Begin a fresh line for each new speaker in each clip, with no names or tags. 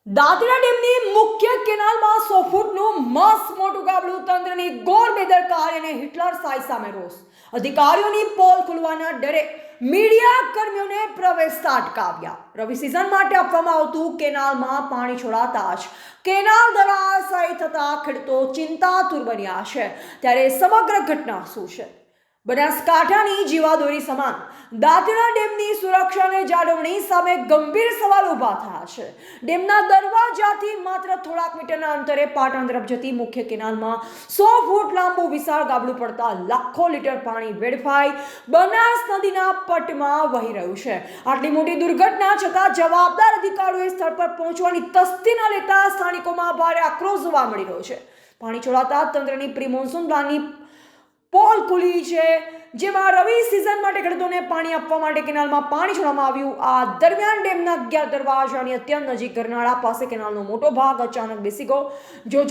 દાદરા ડેમની મુખ્ય કેનાલમાં 100 ફૂટનું મસ્ત મોટું ગાબડું, તંત્રની ઘોર બેદરકારી અને હિટલર સાઈ સામે રોષ. અધિકારીઓની પોલ ખુલવાના ડરે મીડિયા કર્મીઓને પ્રવેશતા અટકાવ્યા. રવિ સિઝન માટે આપવામાં આવતું કેનાલમાં પાણી છોડાતા જ કેનાલ ધરાશાયી થતા ખેડૂતો ચિંતાતુર બન્યા છે. ત્યારે સમગ્ર ઘટના શું છે? બનાસકાંઠાની જીવાદોરી સમાન દાદરા ડેમની સુરક્ષા અને જાળવણી સામે ગંભીર સવાલ ઊભા થયા છે. ડેમના દરવાજાથી માત્ર થોડાક મીટરના અંતરે પાટણ તરફ જતી મુખ્ય કેનાલમાં 100 ફૂટ લાંબુ વિશાળ ગાબડું પડતા લાખો લીટર પાણી વેડફાઈ બનાસ નદીના પટમાં વહી રહ્યું છે. આટલી મોટી દુર્ઘટના છતાં જવાબદાર અધિકારીઓએ સ્થળ પર પહોંચવાની તસ્દી ન લેતા સ્થાનિકોમાં ભારે આક્રોશ જોવા મળી રહ્યો છે. પાણી છોડાતા તંત્રની પ્રી મોન્સૂન પ્લાનની પોલ ખુલી છે, જેમાં રવિ સિઝન માટે ખેડૂતોને પાણી આપવા માટે કેનાલમાં પાણી છોડવામાં આવ્યું. આ દરમિયાન ડેમના 11 દરવાજાની અત્યંત નજીક ગરનાળા પાસે કેનાલનો મોટો ભાગ અચાનક બેસી ગયો.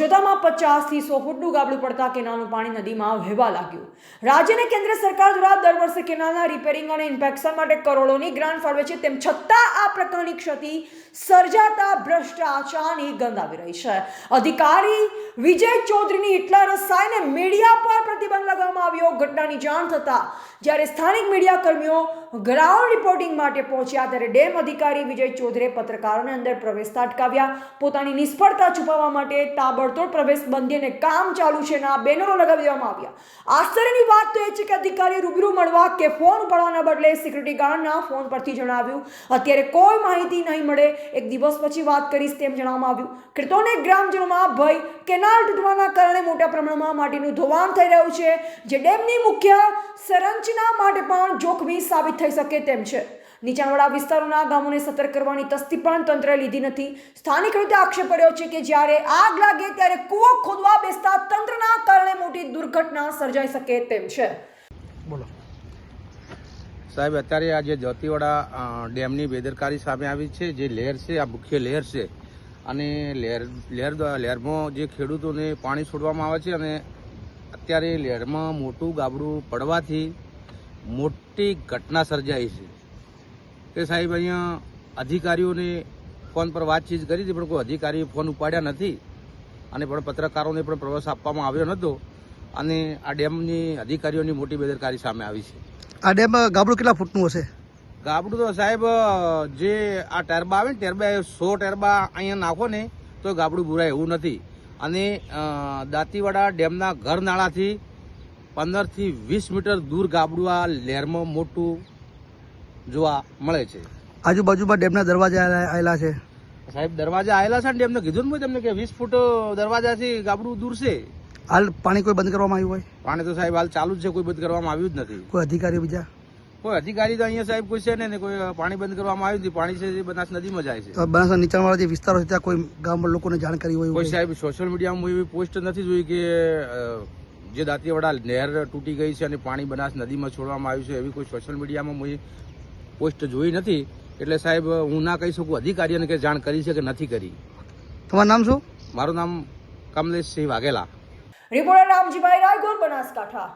જોતામાં 50 થી 100 ફૂટનું ગાબડું પડતા કેનાલનું પાણી નદીમાં વહેવા લાગ્યું. રાજ્ય અને કેન્દ્ર સરકાર દ્વારા દર વર્ષે કેનાલના રિપેરિંગ અને ઇન્સ્પેક્શન માટે કરોડોની ગ્રાન્ટ ફાળવે છે, તેમ છતાં આ પ્રકારની ક્ષતિ સર્જાતા ભ્રષ્ટાચારની ગંધ આવી રહી છે. અધિકારી વિજય ચૌધરીની હિટલર સાઈને મીડિયા પર પ્રતિબંધ લગાવવામાં આવ્યો. ઘટનાની જાણ થતા જ્યારે સ્થાનિક મીડિયા કર્મીઓ ગ્રાઉન્ડ રિપોર્ટિંગ માટે પહોંચ્યા, ત્યારે ડેમ અધિકારી વિજય ચૌધરીએ પત્રકારોને અંદર પ્રવેશતા અટકાવ્યા. પોતાની નિષ્ફળતા છુપાવવા માટે તાબડતોડ પ્રવેશ બંધી અને કામ ચાલુ છે ના બેનરો લગાવી દેવામાં આવ્યા. આશ્ચર્યની વાત તો એ છે કે અધિકારીએ રૂબરૂ મળવા કે ફોન ઉપાડવાના બદલે સિક્યુરિટી ગાર્ડના ફોન પરથી જણાવ્યું, અત્યારે કોઈ માહિતી નહીં મળે, એક દિવસ પછી વાત કરીશ તેમ જણાવવામાં આવ્યું. ખેડૂતોને ગ્રામજનોમાં ભય, કેનાલ તૂટવાના કારણે મોટા પ્રમાણમાં માટીનું ધોવાણ થઈ રહ્યું છે, જે ડેમની મુખ્ય સંરચના માટે પણ જોખમી સાબિત થઈ શકે તેમ છે. નીચાણવાળા વિસ્તારોના ગામોને સતર્ક કરવાની તસ્દી પણ તંત્રએ લીધી નથી. સ્થાનિક રીતે આક્ષેપ કર્યો છે કે જ્યારે આગ લાગે ત્યારે કૂવો ખોદવા બેસતા તંત્રના કારણે મોટી દુર્ઘટના સર્જાઈ શકે તેમ છે.
બોલો સાહેબ, અત્યારે આ જે જ્યોતિવાડા ડેમની બેદરકારી સામે આવી છે, જે લહેર છે, આ મુખ્ય લહેર છે, અને લહેરમાં જે ખેડૂતોને પાણી છોડવામાં આવે છે, અને અત્યારે લહેરમાં મોટું ગાબડું પડવાથી મોટી ઘટના સર્જાઈ છે. કે સાહેબ, અહીંયા અધિકારીઓને ફોન પર વાતચીત કરી હતી, પણ કોઈ અધિકારીએ ફોન ઉપાડ્યા નથી, અને પણ પત્રકારોને પણ પ્રવેશ આપવામાં આવ્યો નહોતો, અને આ ડેમની અધિકારીઓની મોટી બેદરકારી સામે આવી છે.
આ ડેમ ગાબડું કેટલા ફૂટનું હશે?
ગાબડું તો સાહેબ, જે આ ટેરબા આવે ને, ટેરબા 100 ટેરબા અહીંયા નાખો ને તો ગાબડું બુરાય એવું નથી. અને દાંતીવાડા ડેમના ઘર નાળાથી 15 થી 20 મીટર દૂર ગાબડું આ લહેરમાં મોટું જોવા મળે છે.
આજુબાજુમાં ડેમના દરવાજા આવેલા છે.
સાહેબ, દરવાજા આવેલા છે ને ડેમને કીધું ને તમને કે 20 ફૂટ દરવાજાથી ગાબડું દૂર છે.
હાલ પાણી કોઈ બંધ કરવામાં આવ્યું હોય?
પાણી તો સાહેબ હાલ ચાલુ જ છે, કોઈ બંધ કરવામાં આવ્યું જ નથી.
કોઈ અધિકારી બીજા?
કોઈ અધિકારી તો અહીંયા સાહેબ કોઈ છે ને, કોઈ પાણી બંધ કરવામાં આવ્યું નથી. પાણી છે જે બનાસ નદીમાં જાય છે.
બનાસના નીચાણવાળા જે વિસ્તારો છે ત્યાં કોઈ ગામ લોકોને જાણકારી હોય?
કોઈ સાહેબ સોશિયલ મીડિયામાં એવી પોસ્ટ નથી જોઈ કે જે દાંતીવાડા નહેર તૂટી ગઈ છે અને પાણી બનાસ નદીમાં છોડવામાં આવ્યું છે, એવી કોઈ સોશિયલ મીડિયામાં પોસ્ટ જોઈ નથી. એટલે સાહેબ હું ના કહી શકું અધિકારીઓને કે જાણ કરી છે કે નથી કરી.
તમારું નામ શું?
મારું નામ કમલેશસિંહ વાઘેલા.
રિપોર્ટર રામજીભાઈ રાયગોર, બનાસકાંઠા.